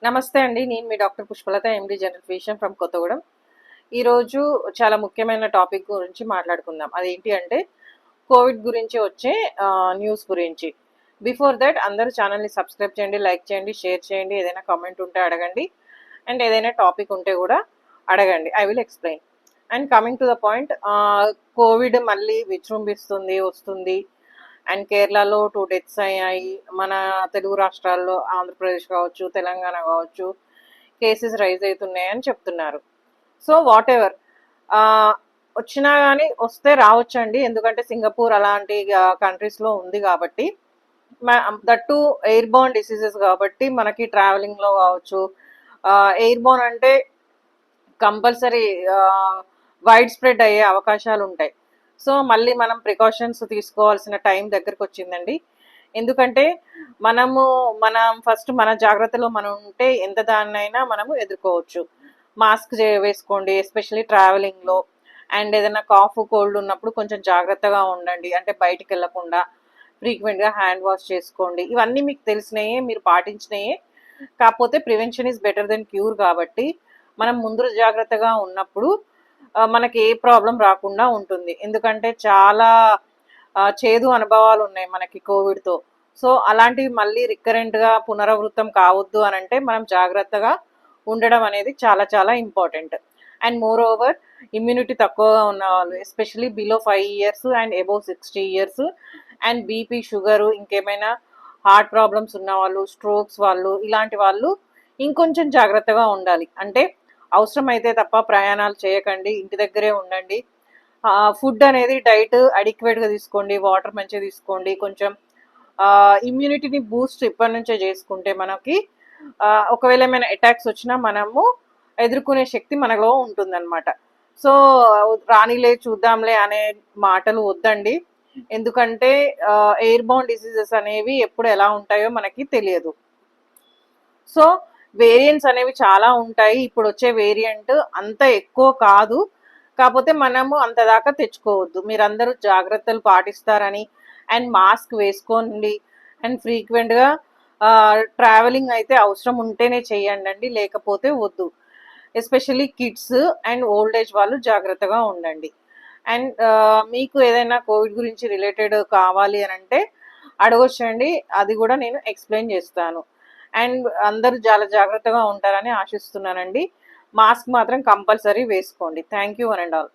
నమస్తే అండి. నేను మీ doctor Pushpalatha, MD general physician from Kothagudem. ఈరోజు చాలా ముఖ్యమైన టాపిక్ గురించి మాట్లాడుకుందాం. అదేంటి అంటే కోవిడ్ గురించి వచ్చే న్యూస్ గురించి. బిఫోర్ దట్ అందరూ ఛానల్ని సబ్స్క్రైబ్ చేయండి, లైక్ చేయండి, షేర్ చేయండి. ఏదైనా కామెంట్ ఉంటే అడగండి అండ్ ఏదైనా టాపిక్ ఉంటే కూడా అడగండి. I will explain. And coming to the point, Covid మళ్ళీ విజృంభిస్తుంది, వస్తుంది. అండ్ కేరళలో 2 డెత్స్ అయ్యాయి. మన తెలుగు రాష్ట్రాల్లో ఆంధ్రప్రదేశ్ కావచ్చు, తెలంగాణ కావచ్చు, కేసెస్ రైజ్ అవుతున్నాయని చెప్తున్నారు. సో వాట్ ఎవర్ వచ్చినా కానీ వస్తే రావచ్చండి, ఎందుకంటే సింగపూర్ అలాంటి కంట్రీస్లో ఉంది కాబట్టి. దట్టు ఎయిర్ బోర్న్ డిసీజెస్ కాబట్టి మనకి ట్రావెలింగ్లో కావచ్చు. ఎయిర్ బోర్న్ అంటే కంపల్సరీ వైడ్ స్ప్రెడ్ అయ్యే అవకాశాలు ఉంటాయి. సో మళ్ళీ మనం ప్రికాషన్స్ తీసుకోవాల్సిన టైం దగ్గరకు వచ్చిందండి. ఎందుకంటే మనం ఫస్ట్ మన జాగ్రత్తలో మనం ఉంటే ఎంత దాన్నైనా మనము ఎదుర్కోవచ్చు. మాస్క్ వేసుకోండి, ఎస్పెషల్లీ ట్రావెలింగ్లో. అండ్ ఏదైనా కాఫ్ కోల్డ్ ఉన్నప్పుడు కొంచెం జాగ్రత్తగా ఉండండి, అంటే బయటికి వెళ్ళకుండా ఫ్రీక్వెంట్గా హ్యాండ్ వాష్ చేసుకోండి. ఇవన్నీ మీకు తెలిసినాయే, మీరు పాటించినాయే. కాకపోతే prevention is better than cure కాబట్టి మనం ముందు జాగ్రత్తగా ఉన్నప్పుడు మనకి ఏ ప్రాబ్లం రాకుండా ఉంటుంది. ఎందుకంటే చాలా చేదు అనుభవాలు ఉన్నాయి మనకి కోవిడ్తో. సో అలాంటివి మళ్ళీ రికరెంట్గా పునరావృతం కావద్దు అని అంటే మనం జాగ్రత్తగా ఉండడం అనేది చాలా చాలా important. And more over immunity తక్కువగా ఉన్న వాళ్ళు, especially below 5 years and above 60 years, and BP, sugar, ఇంకేమైనా హార్ట్ ప్రాబ్లమ్స్ ఉన్న వాళ్ళు, స్ట్రోక్స్ వాళ్ళు, ఇలాంటి వాళ్ళు ఇంకొంచెం జాగ్రత్తగా ఉండాలి. అంటే అవసరం అయితే తప్ప ప్రయాణాలు చేయకండి, ఇంటి దగ్గరే ఉండండి. ఫుడ్ అనేది డైట్ అడిక్వేట్గా తీసుకోండి, వాటర్ మంచిగా తీసుకోండి. కొంచెం ఇమ్యూనిటీని బూస్ట్ ఇప్పటి నుంచే చేసుకుంటే మనకి ఒకవేళ ఏమైనా అటాక్స్ వచ్చినా మనము ఎదుర్కొనే శక్తి మనలో ఉంటుందన్నమాట. సో రానిలే చూద్దాంలే అనే మాటలు వద్దండి. ఎందుకంటే ఎయిర్ బోర్న్ డిసీజెస్ అనేవి ఎప్పుడు ఎలా ఉంటాయో మనకి తెలియదు. సో వేరియంట్స్ అనేవి చాలా ఉంటాయి. ఇప్పుడు వచ్చే వేరియంట్ అంత ఎక్కువ కాదు, కాకపోతే మనము అంత దాకా తెచ్చుకోవద్దు. మీరందరూ జాగ్రత్తలు పాటిస్తారని అండ్ మాస్క్ వేసుకోండి. అండ్ ఫ్రీక్వెంట్గా ట్రావెలింగ్ అయితే అవసరం ఉంటేనే చేయండి, లేకపోతే వద్దు. Especially kids and old age వాళ్ళు జాగ్రత్తగా ఉండండి. అండ్ మీకు ఏదైనా కోవిడ్ గురించి రిలేటెడ్ కావాలి అని అంటే అడగొచ్చండి, అది కూడా నేను ఎక్స్ప్లెయిన్ చేస్తాను. అండ్ అందరూ చాలా జాగ్రత్తగా ఉంటారని ఆశిస్తున్నానండి. మాస్క్ మాత్రం కంపల్సరీ వేసుకోండి. Thank you one and all.